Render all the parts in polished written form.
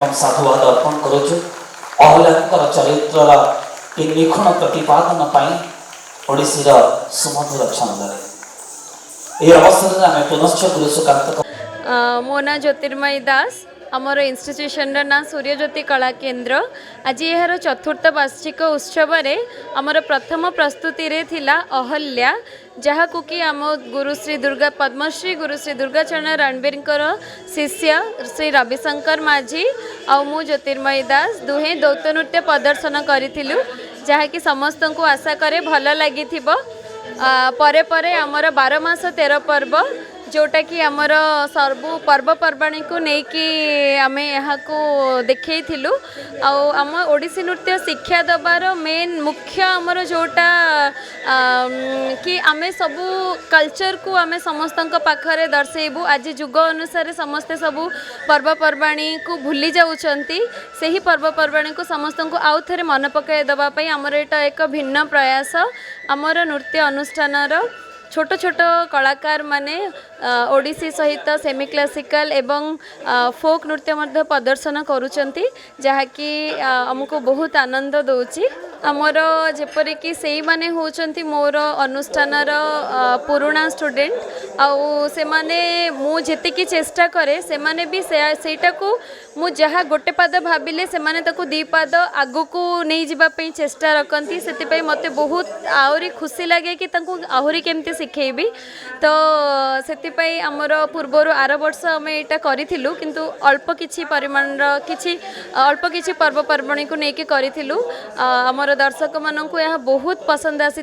साधुवाद अर्पण करुचु अहल्यांकर चरित्रर कि निखुण प्रतिपादन पाई ओडिसी सुमधुर छंद ये अवसर में आम पुनश्च गुरु सुकांत मो ना ज्योतिर्मयी दास आमर इन्स्टिट्यूशन ना सूर्यज्योति कला केन्द्र आज यार चतुर्थ वार्षिक उत्सव आमर प्रथम प्रस्तुति रे थिला अहल्या जहाँ कि आम गुरुश्री दुर्गा पद्मश्री गुरुश्री दुर्गाचरण रणबीर शिष्य श्री रविशंकर माझी आ मु ज्योतिर्मयी दास दुहे दौत नृत्य प्रदर्शन करूँ जहाँकि समस्त को आशा करे भल लगी परे परे आमर 12 मास 13 पर्व जोटा कि आमर सर्व पर्वपर्वाणी को लेकिन आम यहाँ देखु आम ओडिसी नृत्य शिक्षा दबार मेन मुख्य आमर जोटा कि आम सबू कल्चर को आम समस्त पाखरे दर्शेबू आज जुग अनुसार समस्ते सबू पर्वपर्वाणी को भूली जाउछंती सही पर्वपर्वाणी को समस्त को आउ थे मन पकाई देवाई आमर एटा एक भिन्न प्रयास आमर नृत्य अनुष्ठान छोट छोट कलाकार माने ओडिसी सहित सेमी क्लासिकल एवं फोक नृत्य मध्य प्रदर्शन करुचंती जहाँकि आमको बहुत आनंद दौची आमर जेपरिक से माने होचंती मोर अनुष्ठानर पुराणा स्टूडेंट आउ से माने मु जेतिकी चेष्टा करे से माने भी सेटा को मु जहाँ गोटे पाद भाविले से माने ताकू दी पाद आगु को नहीं जिबा पे चेष्टा रखती से मते बहुत आहरी खुशी लगे कि ताकू आहरी केमती शिखेबी तो से आमर पूर्वर आर वर्ष आम यहाँ करूँ किंतु अल्प किछि परिमाण किछि अल्प किछि पर्वपर्वाणी को लेकिन करूँ आमर दर्शक मानक यह बहुत पसंद आसी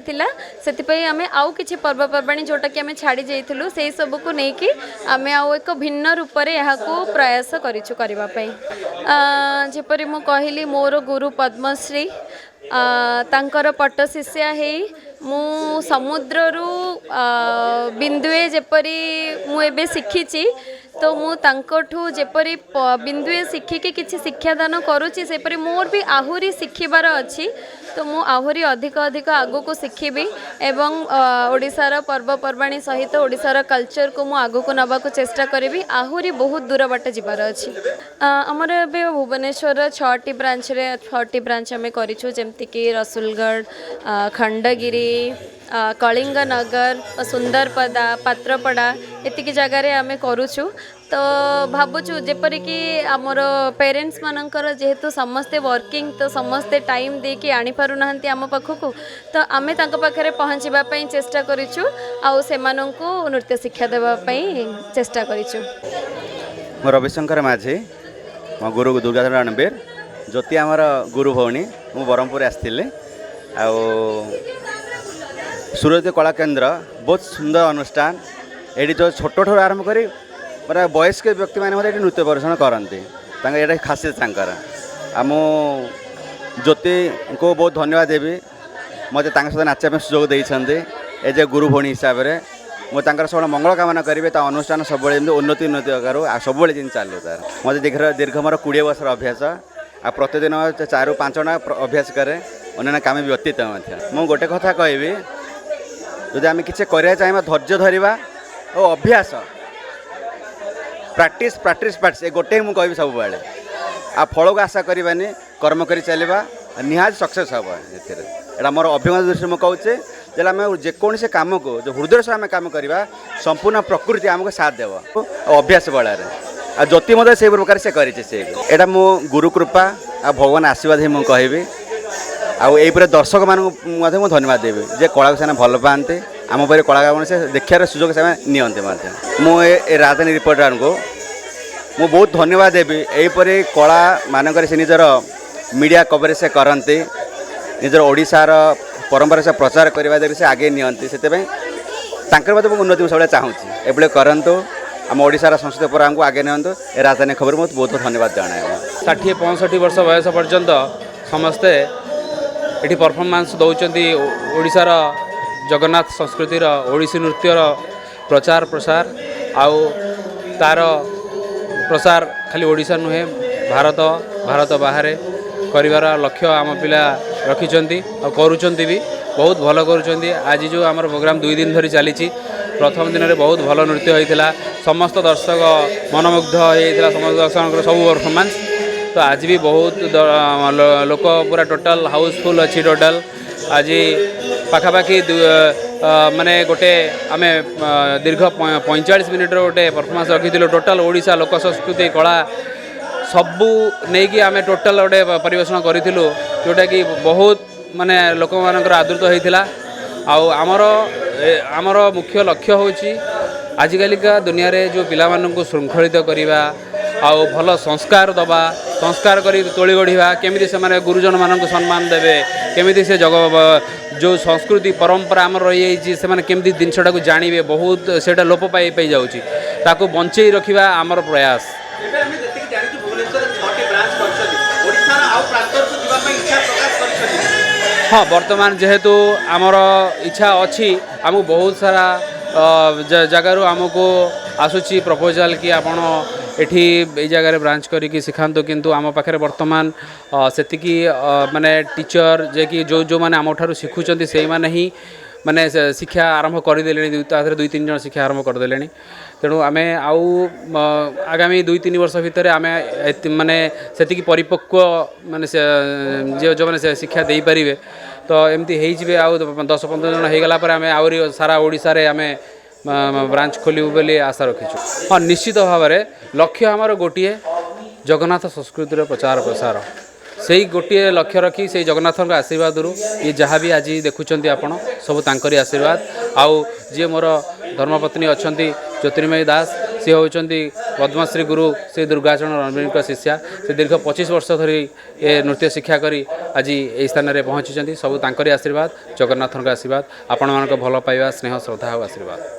आम आउ किछि पर्वपर्वाणी जोटा कि आम छाड़ी जाइलु से सब को लेकिन आम आउ एक भिन्न रूप से यहाँ को प्रयास करने जेपरी मु कहली मोर गुरु पद्मश्री तांकर पट्ट शिष्या है मु समुद्ररू बिंदुए जेपरी मु एबे शिखिची तो मु तांकठू जेपरी बिंदुए शिखिकी किछि शिक्षादान करुची सेपरी मोर भी आहुरी शिखिबार अछि तो मु आहुरी अधिक अधिक आगु को शिखिबी एवं ओडिशार पर्वपर्वाणी सहित ओडिशार कल्चर को मु आगु को नबा को चेष्टा करिबी आहुरी बहुत दूर बाट जिबार अछि हमर एबे भुवनेश्वर 6टी ब्रांच रे 6टी ब्रांच हमें करिछु जेमति कि रसुलगढ़ खंडगिरी कलिंगनगर सुंदरपदा पात्रपड़ा एतिकी जगार आम करुचु तो भावुँ जेपरिक आमर पेरेंट्स मानकर जेहेतु समस्ते वर्किंग तो समस्ते टाइम दे कि आनी पारु नाहंती आम पाखक तो आम पाखे पहुँचापी चेष्टा करूँ आउ से नृत्य शिक्षा देवाई चेष्टा करूँ मो रविशंकर माझी मो गुरु दुर्गाचरण रणबीर ज्योति आमर गुरु भौणी मु ब्रह्मपुर आसती आ सूर्यज्योति कला केन्द्र बहुत सुंदर अनुष्ठान ये जो छोट ठूँ आरंभ कर मतलब वयस्क व्यक्ति मैंने नृत्य प्रदर्शन करती ये खासियत आम ज्योति को बहुत धन्यवाद देवी मत सहित नाचा सुजोग देते एज ए गुरु भौणी हिसाब से मुझे सब मंगल कामना करेंगे अनुष्ठान सब उन्नति उन्नति करूँ सब चालू तार मत दीर्घ मोर 20 वर्ष अभ्यास आ प्रतिदिन 4-5 घंटा अभ्यास करे अन्य काम भी व्यतीत मुझे गोटे कथा कहबी जदि आम किसी करा चाहिए धैर्य धरवा और अभ्यास प्रैक्टिस प्रैक्टिस प्रैक्टिस ये गोटे मुझे कहबी सब बेले आ फल को आशा करवानी कर्म कर चलवा निहाज सक्सेस हम ये मोर अभिमान दृष्टि मुझे कहूँ जब आम जेकोसी कम को जो हृदय से आम कम करवा संपूर्ण प्रकृति आमको साथ देव अभ्यास बड़े आ ज्योति मत से प्रकार से करा मो गुरु कृपा आ भगवान आशीर्वाद ही मुझे कहबी आईपर दर्शक मानक धन्यवाद देवी जे कला को भल पाते आम पर कलाकार से देखार सुजोग से नियंते मुझे राजधानी रिपोर्टर को मु बहुत धन्यवाद देवी यहीपर कला मानक से निजर मीडिया कवरेज से करते निजर ओडिशार परंपरा से प्रचार करने से आगे नियंती से उन्नति सब चाहूँ ये करूँ आम ओडिशार संस्कृति परंपरा को आगे नियंतु ए राजधानी खबर बहुत बहुत धन्यवाद जनाए 60-65 वर्ष बयस पर्यंत समस्ते ये परफॉर्मेंस दौरान ओडिशार जगन्नाथ संस्कृतिर ओडिसी नृत्यर प्रचार प्रसार आउ तार प्रसार खाली ओडिशा नुहे भारत बाहर करिवार लक्ष्य आम पिला रखिंट करुँच भी बहुत भल करुँच आज जो आम प्रोग्राम 2 दिन धरी चली प्रथम दिन में बहुत भल नृत्य होता समस्त दर्शक मनमुग्ध होता समस्त दर्शक सब परफॉर्मेंस तो आज भी बहुत लोक पूरा टोटाल हाउसफुल अच्छी टोटाल आज पाखापाखि माने गोटे आम दीर्घ 45 मिनिट गोटे परफॉर्मेंस रखी टोटाल ओडिशा लोक संस्कृति कला सबू नहीं कि आम टोटाल गोटे परिवेशन करूँ जोटा कि बहुत माने लोक मानकर आदृत होता आमर मुख्य लक्ष्य होची आजिकालिका दुनिया रे जो पिला माननकु श्रृंखलित करिबा आउ भल संस्कार दबा संस्कार करी तोली गढ़िबा केमिति से माने गुरुजन माननकु सम्मान देबे केमिति से जग जो संस्कृति परंपरा आमर रही जाइए से माने केमिति जिनसटा को जानिबे बहुत सेटा लोप पाई पाई जाउची ताको बंचेई रखिबा आमर प्रयास। हाँ वर्तमान जेहेतु आमर इच्छा अच्छी आमको बहुत सारा जगार आमको आसूची प्रपोजाल कि आपण एठी ए जगह ब्रांच करिकी सिखांतो किंतु आम पाखे वर्तमान सेतिकी माने टीचर जे कि जो जो माने आम ठारू शिखुचंती से माने ही माने शिक्षा आरंभ करदेले 2-3 जन शिक्षा आरंभ करदेले तेणु आम आउ आगामी 2-3 वर्ष भितर आम माने सेतिकी परिपक्व माने जो मैंने शिक्षा दे पारे तो एमती हो आउ 10-15 जन हो गला आम आहरी सारा ओडिशा रे आम ब्रांच खोलू बोली आशा रखीचु। हाँ निश्चित भाव में लक्ष्य आमर गोटे जगन्नाथ संस्कृतिर प्रचार प्रसार से गोटे लक्ष्य रखी से जगन्नाथ आशीर्वाद ये जहाँ भी आज देखुं आपण सब तांकरी आशीर्वाद आउ जी मोर धर्मपत्नी अच्छा ज्योतिर्मयी दास सी होती पद्मश्री गुरु श्री दुर्गाचरण रणबीर शिष्या से दीर्घ 25 वर्ष धरी ये नृत्य शिक्षा करी आज यही स्थान में पहुँची सब तांकरी आशीर्वाद जगन्नाथ आशीर्वाद आपण मान भल पाइबा स्नेह श्रद्धा और आशीर्वाद।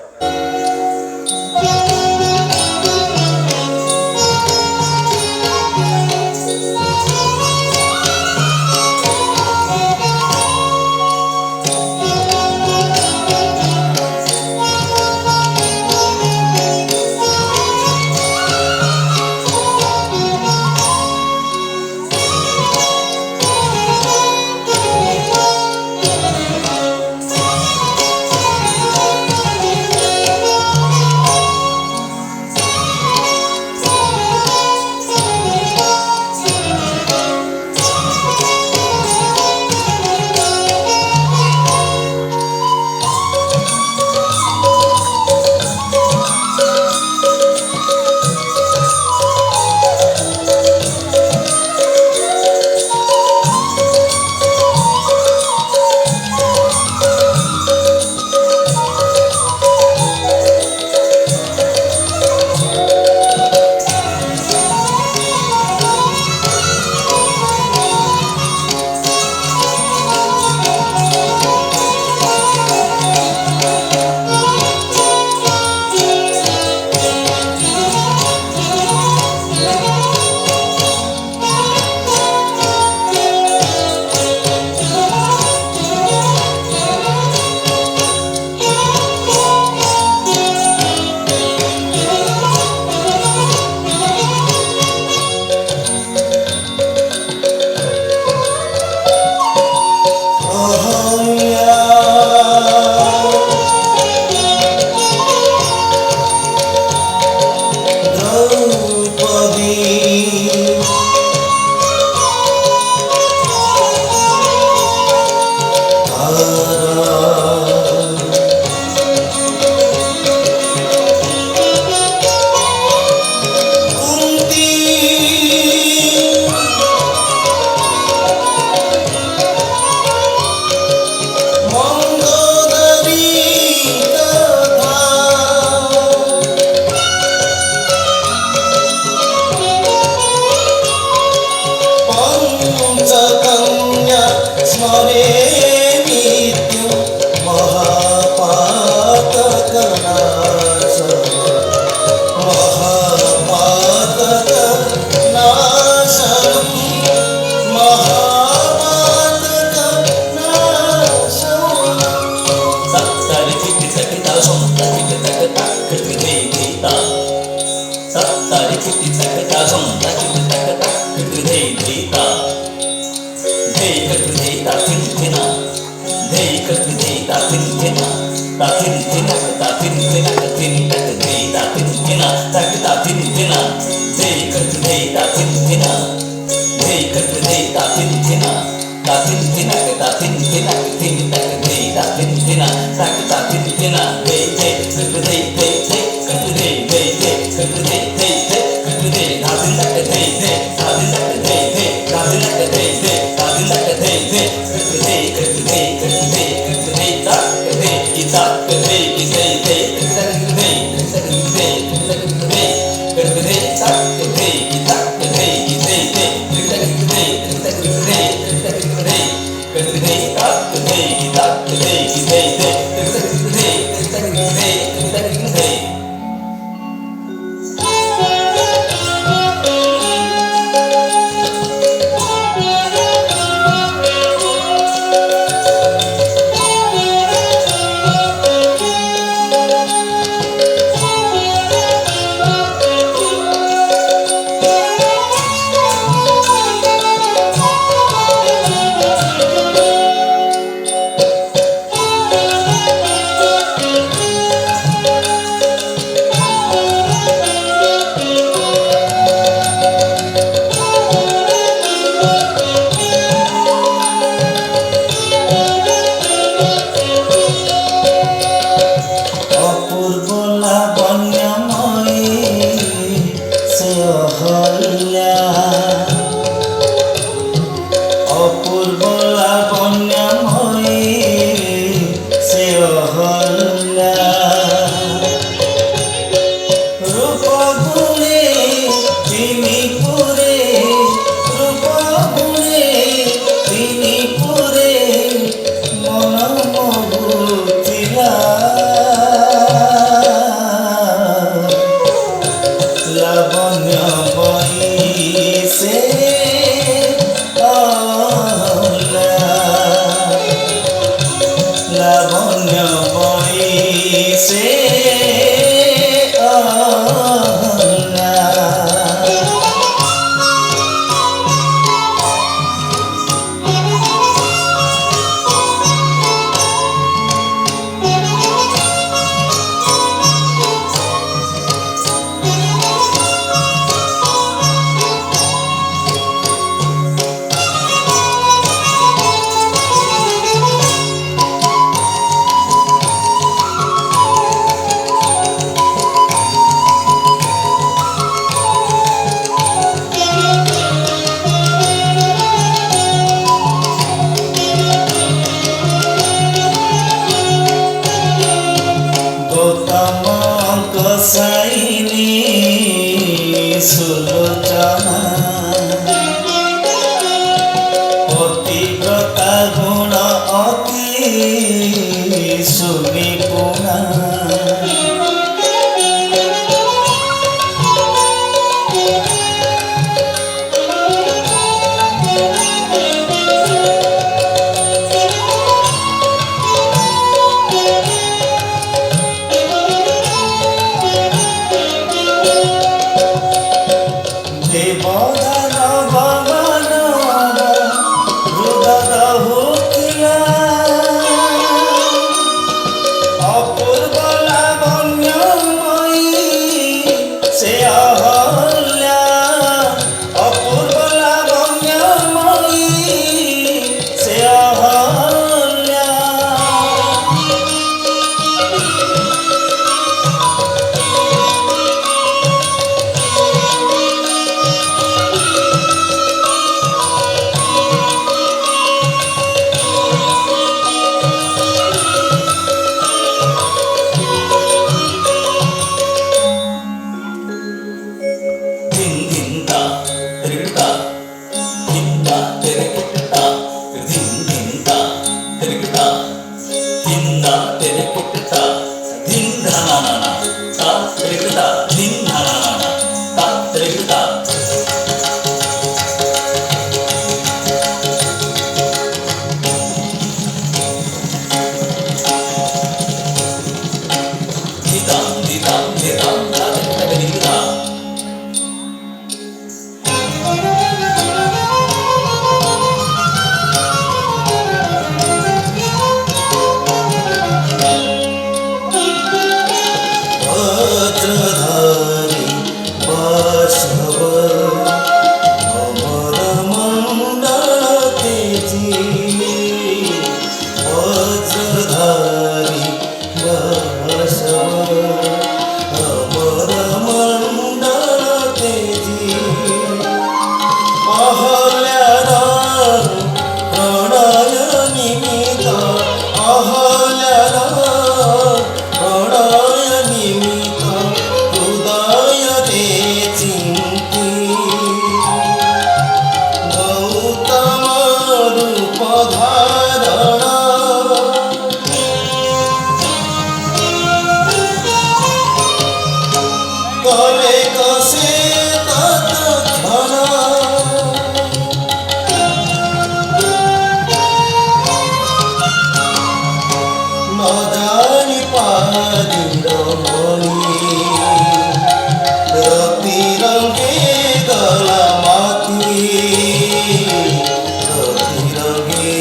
রঙে রঙে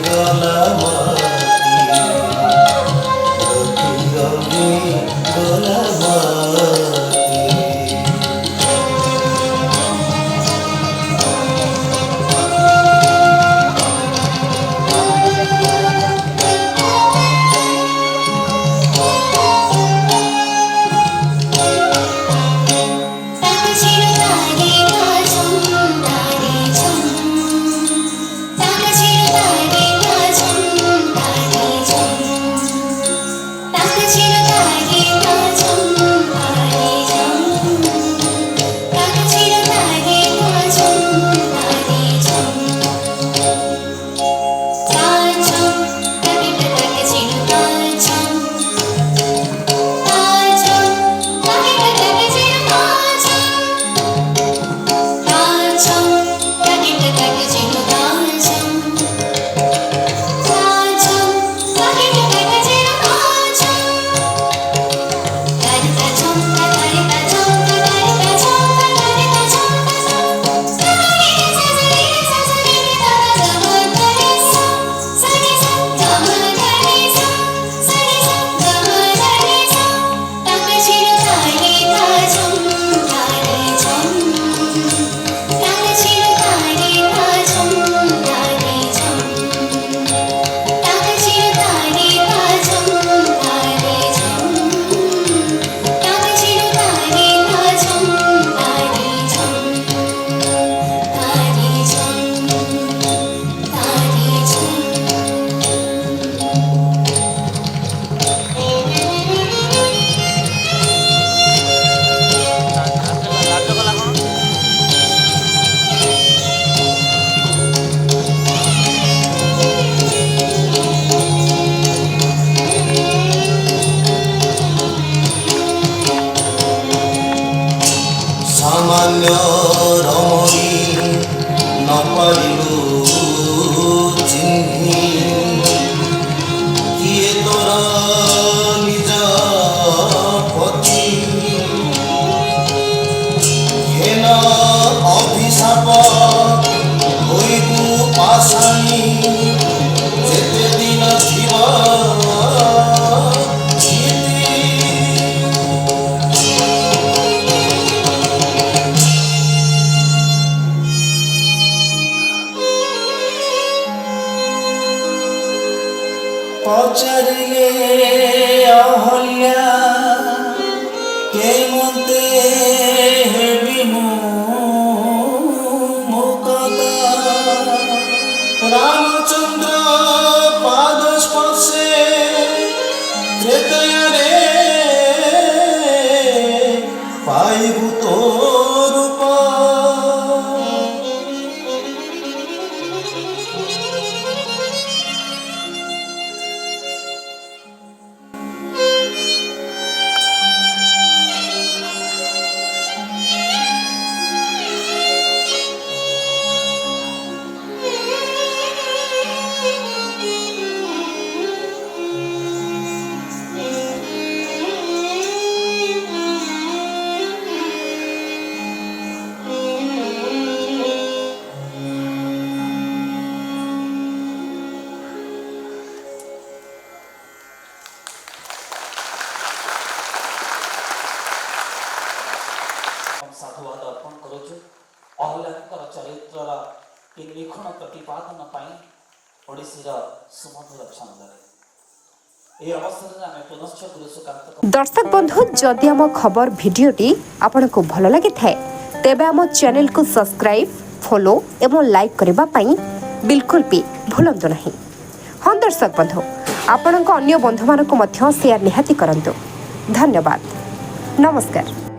গলা মাটি, রঙে রঙে গলা মাটি। সামান্য রমণী নপারিলু চিহ্নি, কিয়ে তোর নিজ পতি, হেন অভিশাপ হইবু পাশাণী, যেতে দিন থিব পচারিলে অহল্যা কেমতে হেবি মুকতা, রামচন্দ্র পাদ স্পর্শে হৃদয়রে পাইবু তো রূপ। ସାଧୁବାଦ ଅର୍ପଣ କରୁଛୁ। ଅହଲ୍ୟାଙ୍କର ଚରିତ୍ରର କି ନିଖୁଣ ପ୍ରତିପାଦନ ପାଇଁ ଓଡ଼ିଶୀର ସୁମଧୁର ଛନ୍ଦରେ ଏହି ଅବସରରେ ଆମେ ପୁନଶ୍ଚ ଗୁରୁ ସୁକାନ୍ତ। ଦର୍ଶକ ବନ୍ଧୁ, ଯଦି ଆମ ଖବର ଭିଡ଼ିଓଟି ଆପଣଙ୍କୁ ଭଲ ଲାଗିଥାଏ ତେବେ ଆମ ଚ୍ୟାନେଲକୁ ସବସ୍କ୍ରାଇବ୍, ଫଲୋ ଏବଂ ଲାଇକ୍ କରିବା ପାଇଁ ବିଲକୁଲ ବି ଭୁଲନ୍ତୁ ନାହିଁ। ହଁ ଦର୍ଶକ ବନ୍ଧୁ, ଆପଣଙ୍କ ଅନ୍ୟ ବନ୍ଧୁମାନଙ୍କୁ ମଧ୍ୟ ସେୟାର ନିହାତି କରନ୍ତୁ। ଧନ୍ୟବାଦ, ନମସ୍କାର।